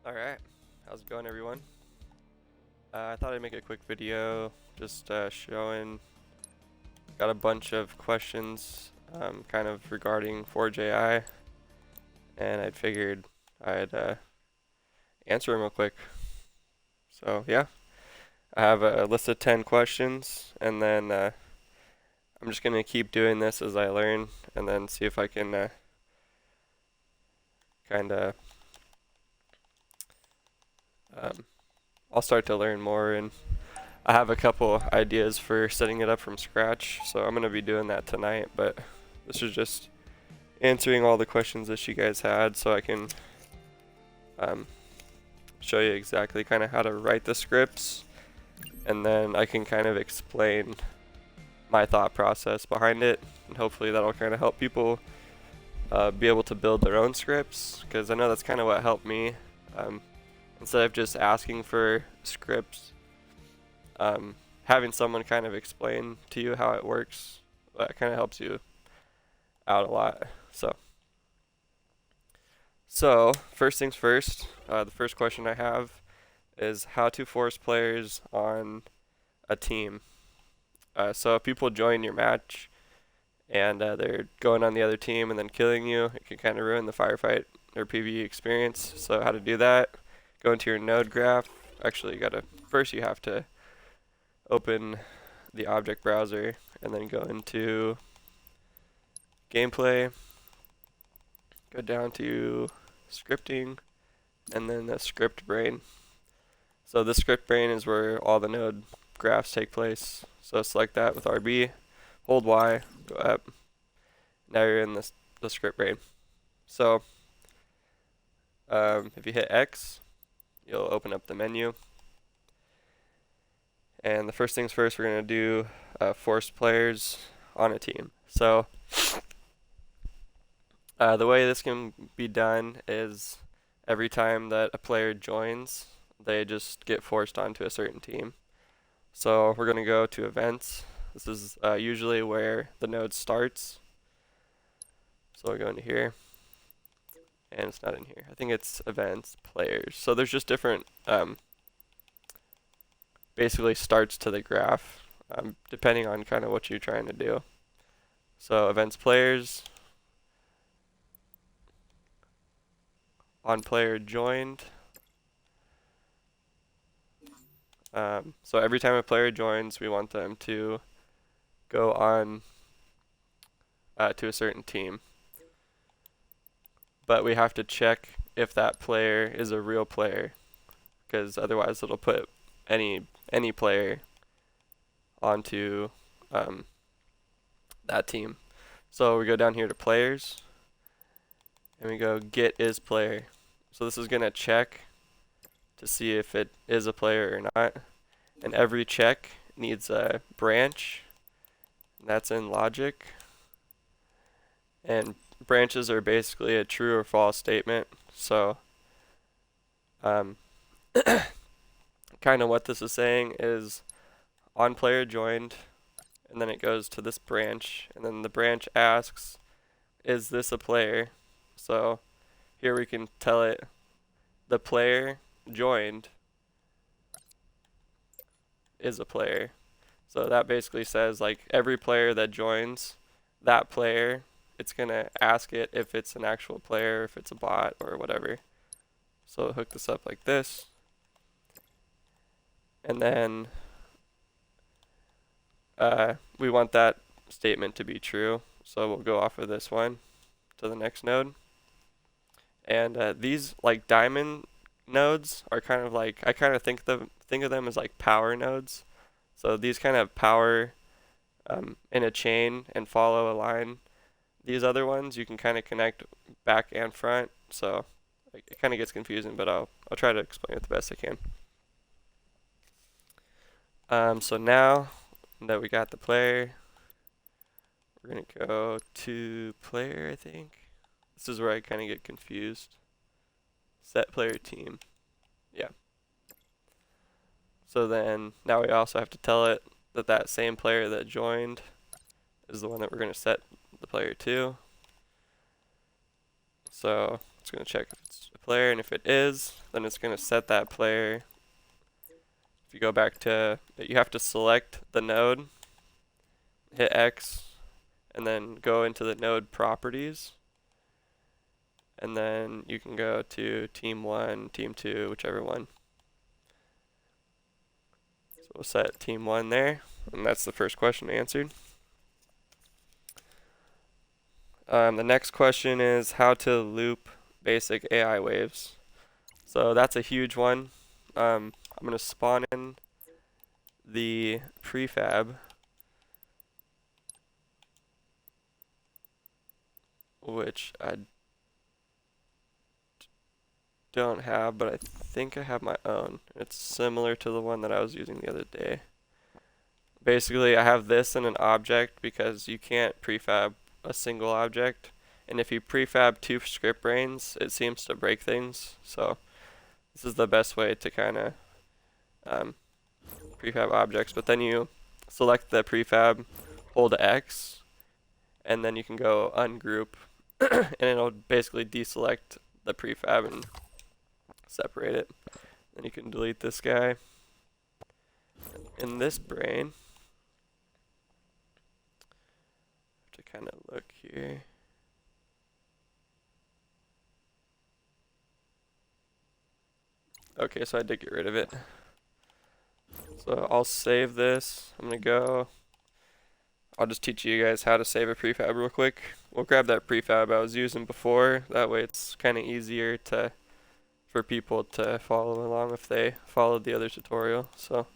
Alright, how's it going everyone? I thought I'd make a quick video just showing, got a bunch of questions kind of regarding Forge AI, and I figured I'd answer them real quick. So yeah, I have a list of 10 questions, and then I'm just going to keep doing this as I learn, and then see if I can kind of, I'll start to learn more, and I have a couple ideas for setting it up from scratch, so I'm going to be doing that tonight, but this is just answering all the questions that you guys had so I can show you exactly kind of how to write the scripts, and then I can kind of explain my thought process behind it, and hopefully that'll kind of help people be able to build their own scripts, because I know that's kind of what helped me. Instead of just asking for scripts, having someone kind of explain to you how it works, that kind of helps you out a lot. So first things first, the first question I have is how to force players on a team. So if people join your match and they're going on the other team and then killing you, it can kind of ruin the firefight or PvE experience. So how to do that, go into your node graph. Actually, first you have to open the object browser and then go into gameplay, go down to scripting, and then the script brain. So the script brain is where all the node graphs take place. So select that with RB, hold Y, go up. Now you're in the script brain. So if you hit X, you'll open up the menu. And the first things first, we're going to do force players on a team. So the way this can be done is every time that a player joins, they just get forced onto a certain team. So we're going to go to events. This is usually where the node starts. So we'll go into here, and it's not in here. I think it's events, players. So there's just different basically starts to the graph depending on kind of what you're trying to do. So events, players, on player joined. So every time a player joins, we want them to go on to a certain team. But we have to check if that player is a real player, because otherwise it'll put any player onto that team. So we go down here to players, and we go get is player. So this is going to check to see if it is a player or not. And every check needs a branch. That's in logic. And branches are basically a true or false statement. So kind of what this is saying is on player joined, and then it goes to this branch, and then the branch asks, is this a player? So here we can tell it the player joined is a player. So that basically says like every player that joins that player, it's gonna ask it if it's an actual player, if it's a bot or whatever. So hook this up like this, and then we want that statement to be true. So we'll go off of this one to the next node. And these like diamond nodes are kind of like, I kind of think of them as like power nodes. So these kind of power in a chain and follow a line. These other ones you can kind of connect back and front. So it kind of gets confusing, but I'll try to explain it the best I can. So now that we got the player, we're gonna go to player, I think. This is where I kind of get confused. Set player team. Yeah. So then now we also have to tell it that that same player that joined is the one that we're going to set the player to. So it's going to check if it's the player, and if it is, then it's going to set that player. If you go back to, you have to select the node, hit X, and then go into the node properties. And then you can go to team 1, team 2, whichever one. So we'll set team 1 there, and that's the first question answered. The next question is how to loop basic AI waves. So that's a huge one. I'm going to spawn in the prefab, which I don't have, but I think I have my own. It's similar to the one that I was using the other day. Basically, I have this in an object because you can't prefab a single object, and if you prefab 2 script brains, it seems to break things. So this is the best way to kind of prefab objects. But then you select the prefab, hold X, and then you can go ungroup, and it'll basically deselect the prefab and separate it. Then you can delete this guy. In this brain, to kind of look here. Okay, so I did get rid of it. So I'll save this. I'm gonna go. I'll just teach you guys how to save a prefab real quick. We'll grab that prefab I was using before. That way it's kind of easier for people to follow along if they followed the other tutorial. So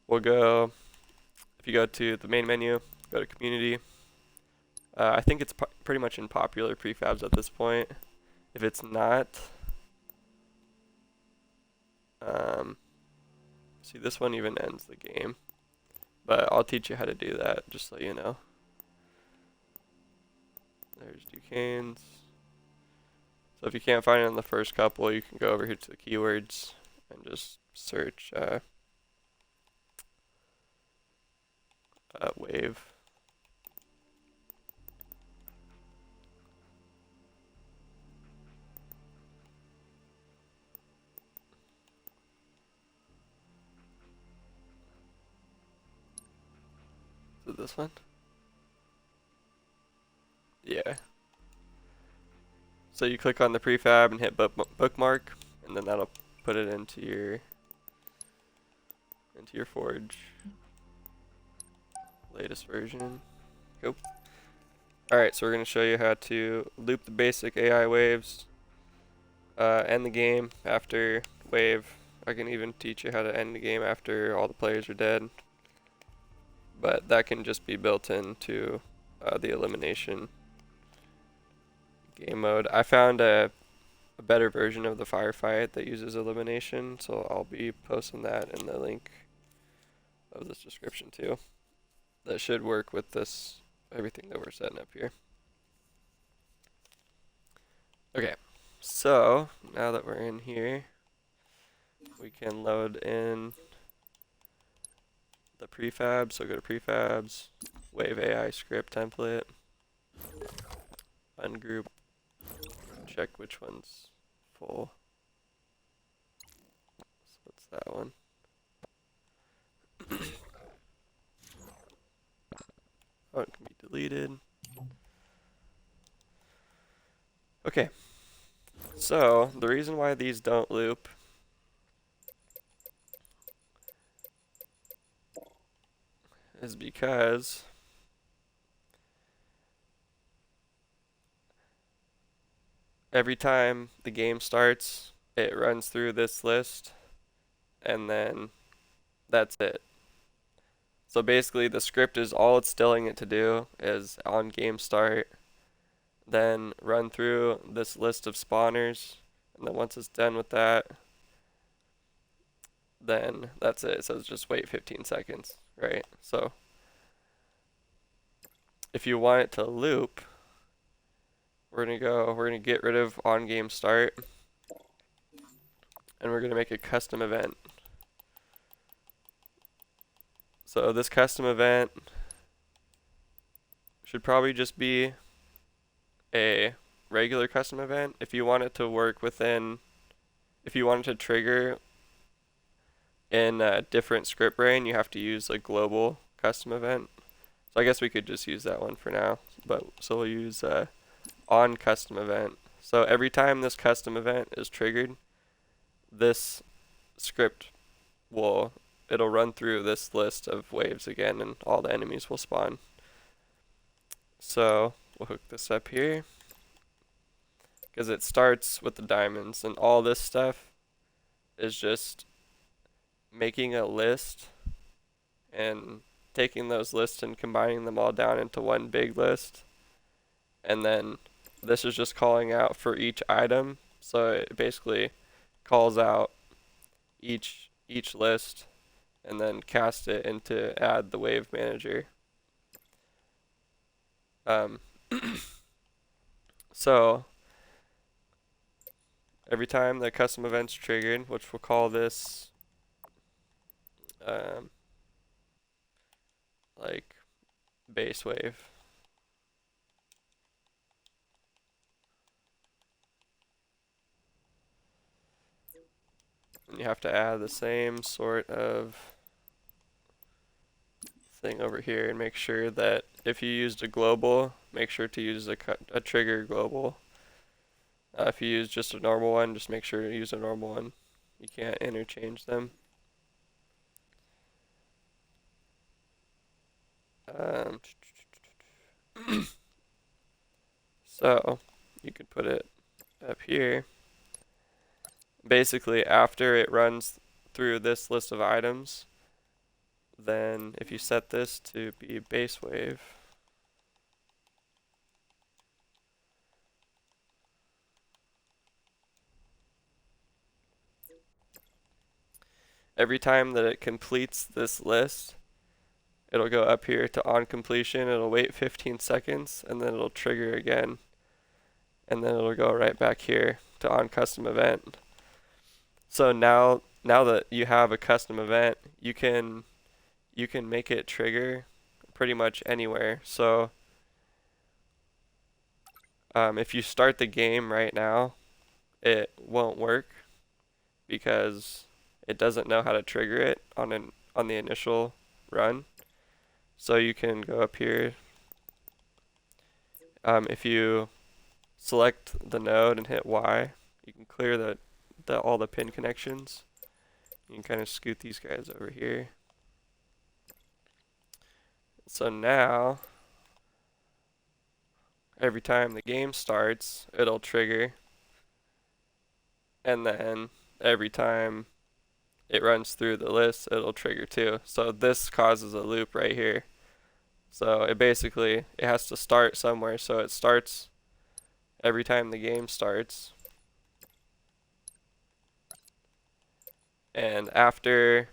we'll go, if you go to the main menu, go to community. I think it's pretty much in popular prefabs at this point. If it's not, see, this one even ends the game, but I'll teach you how to do that, just so you know. There's Duquesne's. So if you can't find it in the first couple, you can go over here to the keywords and just search wave. Is it this one? Yeah. So you click on the prefab and hit bookmark, and then that'll put it into your Forge latest version. Go. Alright, so we're going to show you how to loop the basic AI waves, end the game after wave. I can even teach you how to end the game after all the players are dead, but that can just be built into the elimination game mode. I found a better version of the firefight that uses elimination, so I'll be posting that in the link of this description too. That should work with this, everything that we're setting up here. Okay, so now that we're in here, we can load in the prefab. So go to prefabs, wave AI script template, ungroup, check which one's full. So it's that one. Oh, it can be deleted. Okay. So the reason why these don't loop is because every time the game starts, it runs through this list, and then that's it. So basically the script is all it's telling it to do is on game start, then run through this list of spawners, and then once it's done with that, then that's it. So it's just wait 15 seconds, right? So if you want it to loop, we're gonna get rid of on game start, and we're gonna make a custom event. So this custom event should probably just be a regular custom event. If you want it to work within, if you want it to trigger in a different script brain, you have to use a global custom event. So I guess we could just use that one for now. But so we'll use on custom event. So every time this custom event is triggered, this script it'll run through this list of waves again, and all the enemies will spawn. So we'll hook this up here because it starts with the diamonds, and all this stuff is just making a list and taking those lists and combining them all down into one big list. And then this is just calling out for each item. So it basically calls out each list and then cast it into add the wave manager. So every time the custom event's triggered, which we'll call this like base wave. And you have to add the same sort of thing over here and make sure that if you used a global, make sure to use a trigger global. If you use just a normal one, just make sure to use a normal one. You can't interchange them. So you could put it up here. Basically, after it runs through this list of items, then if you set this to be base wave, every time that it completes this list, it'll go up here to on completion, it'll wait 15 seconds, and then it'll trigger again. And then it'll go right back here to on custom event. So now that you have a custom event, you can make it trigger pretty much anywhere. So if you start the game right now, it won't work because it doesn't know how to trigger it on the initial run. So you can go up here. If you select the node and hit Y, you can clear all the pin connections. You can kind of scoot these guys over here. So now, every time the game starts, it'll trigger. And then every time it runs through the list, it'll trigger too. So this causes a loop right here. So it has to start somewhere. So it starts every time the game starts. And after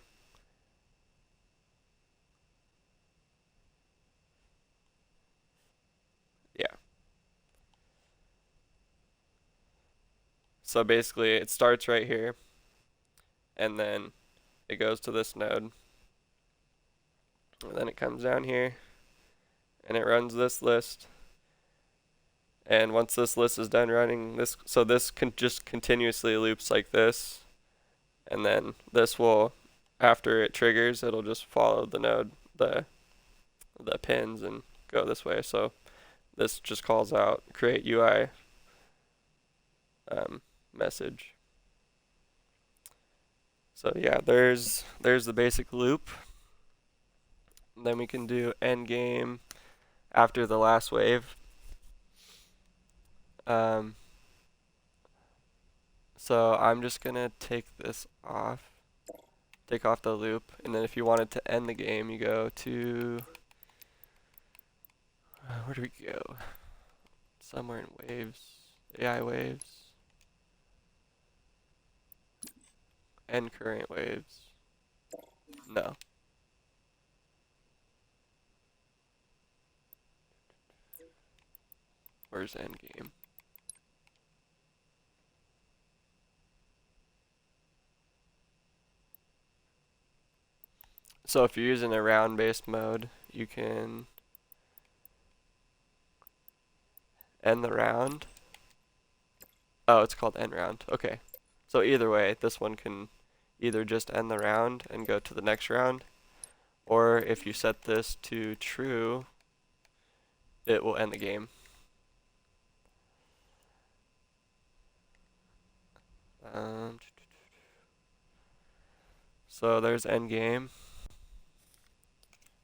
so basically it starts right here, and then it goes to this node, and then it comes down here, and it runs this list. And once this list is done running, this can just continuously loops like this, and then this will, after it triggers, it'll just follow the node, the pins, and go this way. So this just calls out create UI message. So yeah, there's the basic loop. Then we can do end game after the last wave. So I'm just gonna take this off, take off the loop, and then if you wanted to end the game, you go to where do we go? Somewhere in waves, AI waves, end current waves. No. Where's end game? So if you're using a round-based mode, you can end the round, Oh, it's called end round. Okay. So either way, this one can either just end the round and go to the next round, or if you set this to true, it will end the game. So there's end game.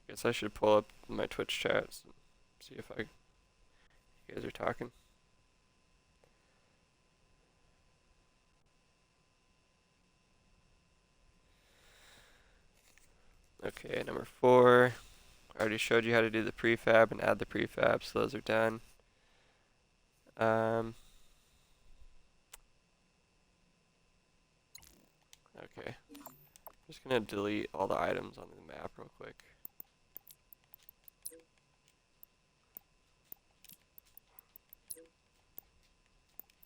Guess I should pull up my Twitch chats and see if you guys are talking. Okay, number 4. I already showed you how to do the prefab and add the prefab, so those are done. Okay. I'm just gonna delete all the items on the map real quick.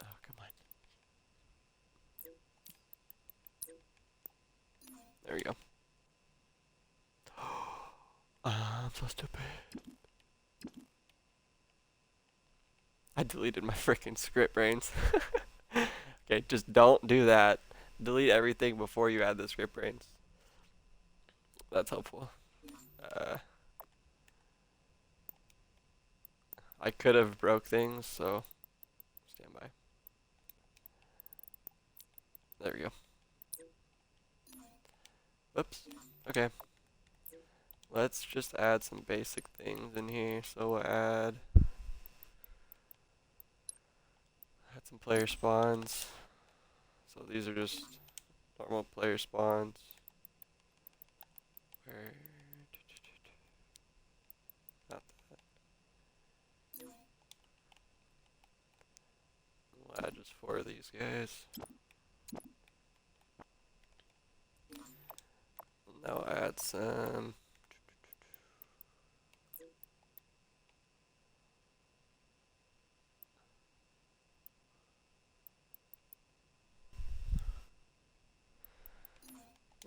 Oh, come on. There we go. I'm so stupid. I deleted my freaking script brains. Okay, just don't do that. Delete everything before you add the script brains. That's helpful. I could have broke things, so stand by. There we go. Oops. Okay. Let's just add some basic things in here. So we'll add some player spawns. So these are just normal player spawns. Not that. We'll add just 4 of these guys. Now add some.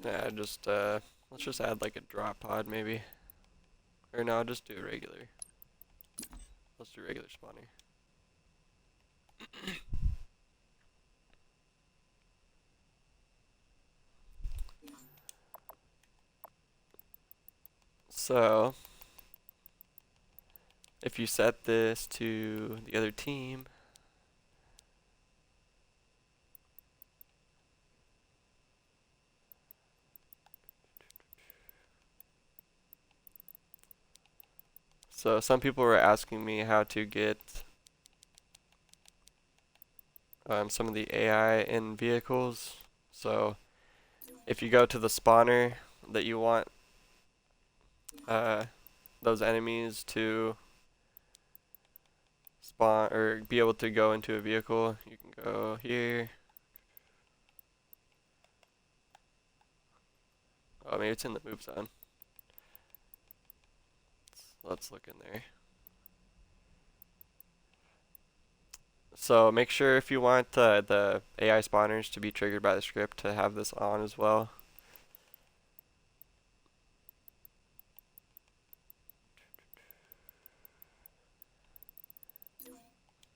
Yeah, let's just add like a drop pod maybe. Or no, I'll just do regular. Let's do regular spawner. So, if you set this to the other team, so some people were asking me how to get some of the AI in vehicles. So if you go to the spawner that you want those enemies to spawn or be able to go into a vehicle, you can go here. Oh, maybe it's in the move zone. Let's look in there. So make sure if you want the AI spawners to be triggered by the script to have this on as well.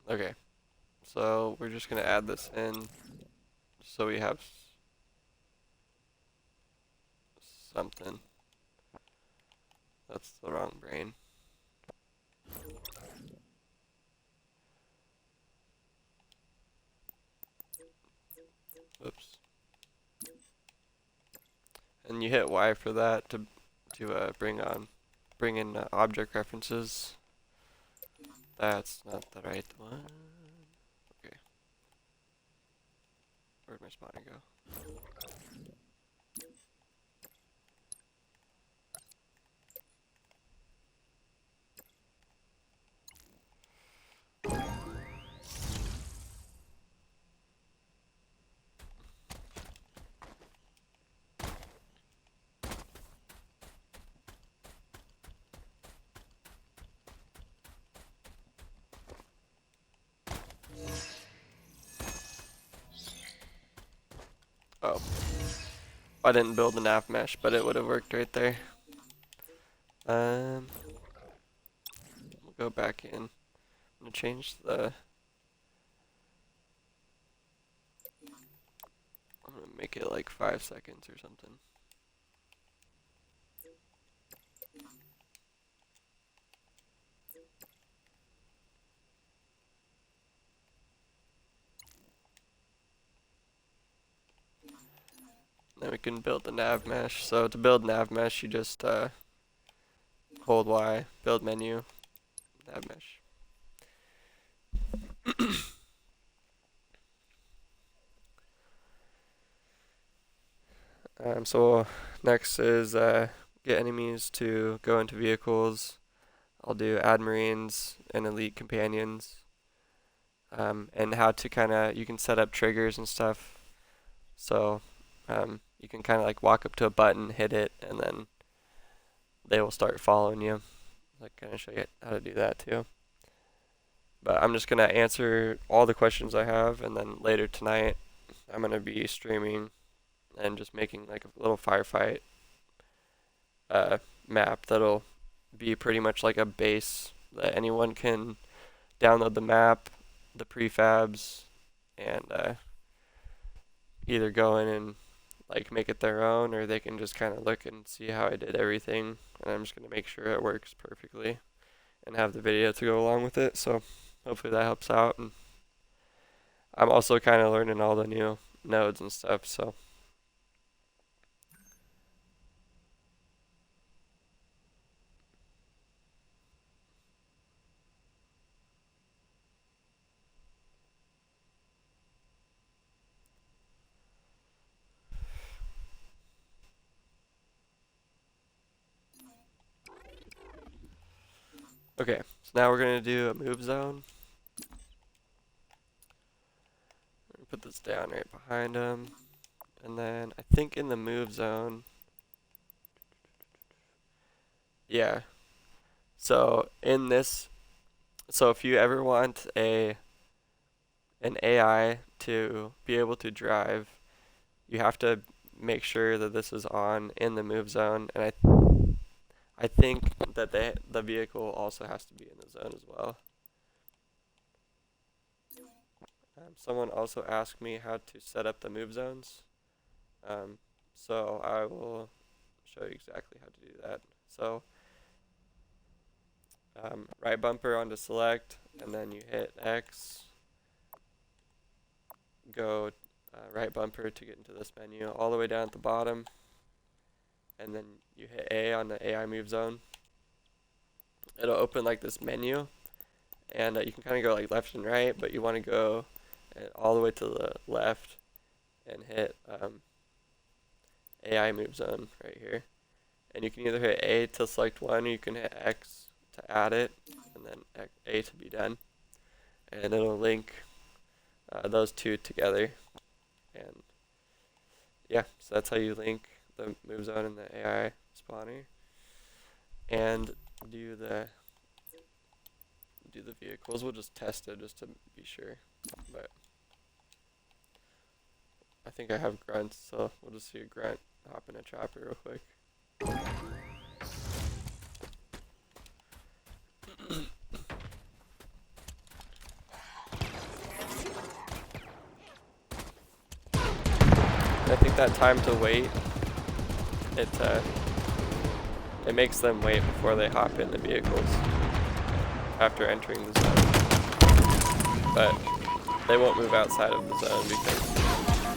Okay, so we're just gonna add this in so we have something. That's the wrong brain. Oops. And you hit Y for that to bring in object references. That's not the right one. Okay. Where'd my spawner go? Oh. I didn't build the nav mesh, but it would have worked right there. We'll go back in. I'm gonna change the make it like 5 seconds or something. Then we can build the nav mesh. So to build nav mesh, you just hold Y, build menu, nav mesh. So next is get enemies to go into vehicles. I'll do add marines and elite companions. And how to you can set up triggers and stuff. So you can kind of like walk up to a button, hit it, and then they will start following you. Like kind of show you how to do that too. But I'm just gonna answer all the questions I have, and then later tonight I'm gonna be streaming and just making like a little firefight map that'll be pretty much like a base that anyone can download the map, the prefabs, and either go in and like make it their own, or they can just kind of look and see how I did everything, and I'm just gonna make sure it works perfectly and have the video to go along with it. So hopefully that helps out. And I'm also kind of learning all the new nodes and stuff, so okay, so now we're gonna do a move zone. Put this down right behind him, and then I think in the move zone, yeah. So in this, so if you ever want an AI to be able to drive, you have to make sure that this is on in the move zone, and I think that the vehicle also has to be in the zone as well. Someone also asked me how to set up the move zones, so I will show you exactly how to do that. So right bumper onto select, and then you hit X, go right bumper to get into this menu, all the way down at the bottom, and then you hit A on the AI move zone. It'll open like this menu, and you can kind of go like left and right, but you want to go all the way to the left and hit AI move zone right here. And you can either hit A to select one, or you can hit X to add it, and then A to be done. And it'll link those two together. And yeah, so that's how you link the move zone and the AI spawner. And do the vehicles. We'll just test it just to be sure. But I think I have grunts, so we'll just see a grunt hop in a chopper real quick. I think that time to wait, it makes them wait before they hop in the vehicles after entering the zone. But they won't move outside of the zone because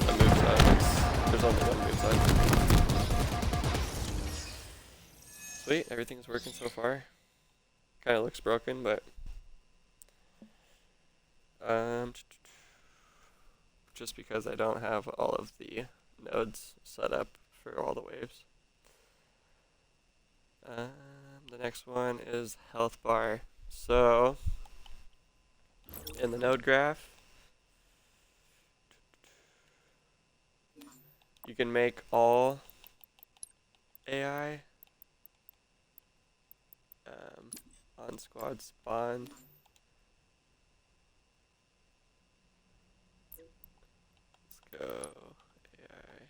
the move zone there's only one move zone. Sweet, everything's working so far. Kind of looks broken, but just because I don't have all of the nodes set up for all the waves. The next one is health bar. So in the node graph, you can make all AI on squad spawn. Let's go AI.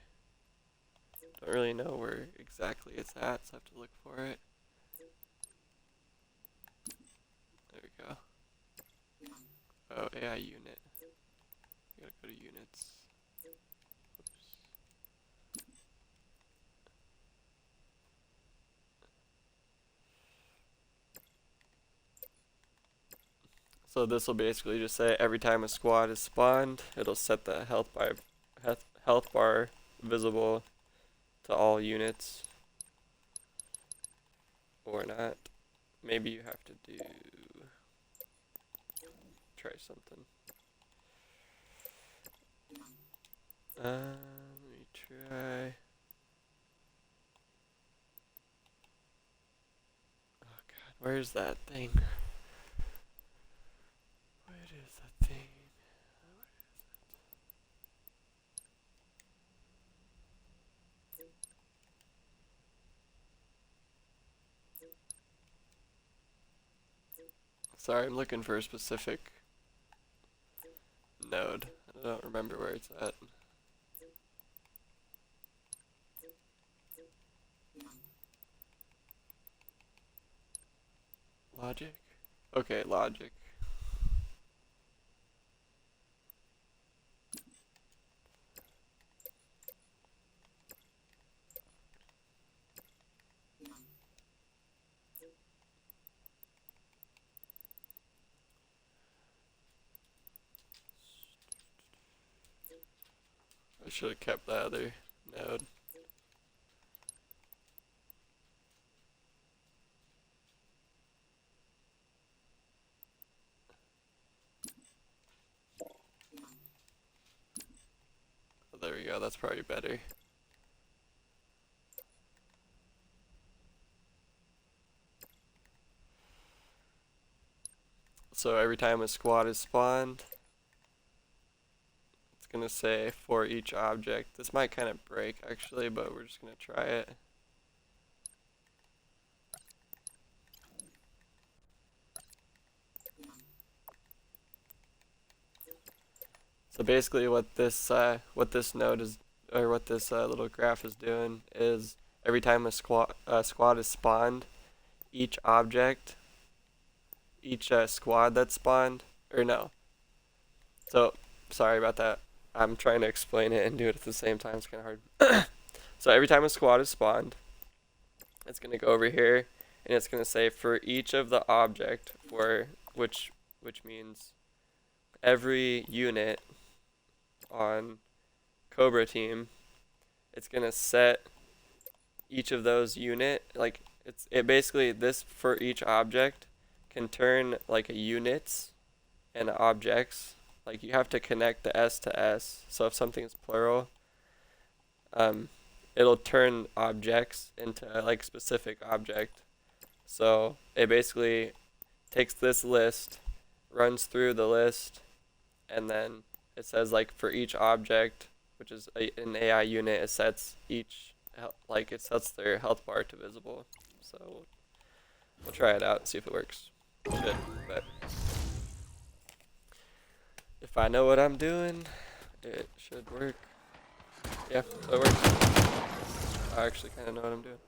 Don't really know where exactly it's at, so I have to look for it. There we go. Oh, AI unit. You gotta go to units. Oops. So this will basically just say every time a squad is spawned, it'll set the health bar visible to all units, or not. Maybe you have to try something. Let me try. Oh god, where's that thing? Where is that thing? Sorry, I'm looking for a specific node. I don't remember where it's at. Logic? Okay, logic. I should have kept that other node. Oh, there we go, that's probably better. So every time a squad is spawned, it's gonna say for each object. This might kind of break actually, but we're just gonna try it. So basically what this node is, or what this little graph is doing is every time a squad is spawned, each object, each squad that's spawned, or no. So, sorry about that. I'm trying to explain it and do it at the same time. It's kind of hard. So every time a squad is spawned, it's going to go over here, and it's going to say for each of the object, which means every unit on Cobra team, it's going to set each of those unit, like it basically, this for each object can turn like a units and objects. Like you have to connect the S to S. So if something is plural, it'll turn objects into like specific object. So it basically takes this list, runs through the list, and then it says like for each object, which is an AI unit, it sets it sets their health bar to visible. So we'll try it out and see if it works. Should, but if I know what I'm doing, it should work. Yeah, so it works. I actually kind of know what I'm doing.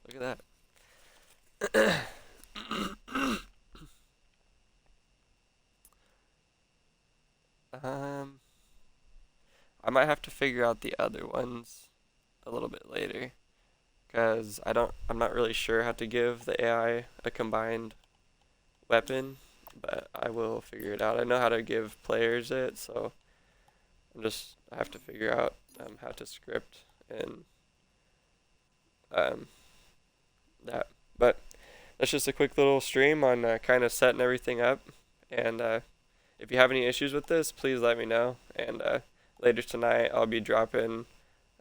Look at that. I might have to figure out the other ones a little bit later, because I'm not really sure how to give the AI a combined weapon, but I will figure it out. I know how to give players it, so I have to figure out how to script and that. But that's just a quick little stream on kind of setting everything up. And if you have any issues with this, please let me know. And later tonight, I'll be dropping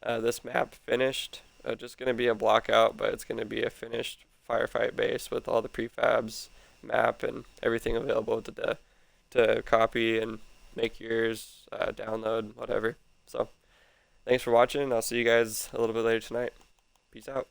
this map finished. Just going to be a block out, but it's going to be a finished firefight base with all the prefabs, map, and everything available to copy and make yours, download, whatever. So thanks for watching. I'll see you guys a little bit later tonight. Peace out.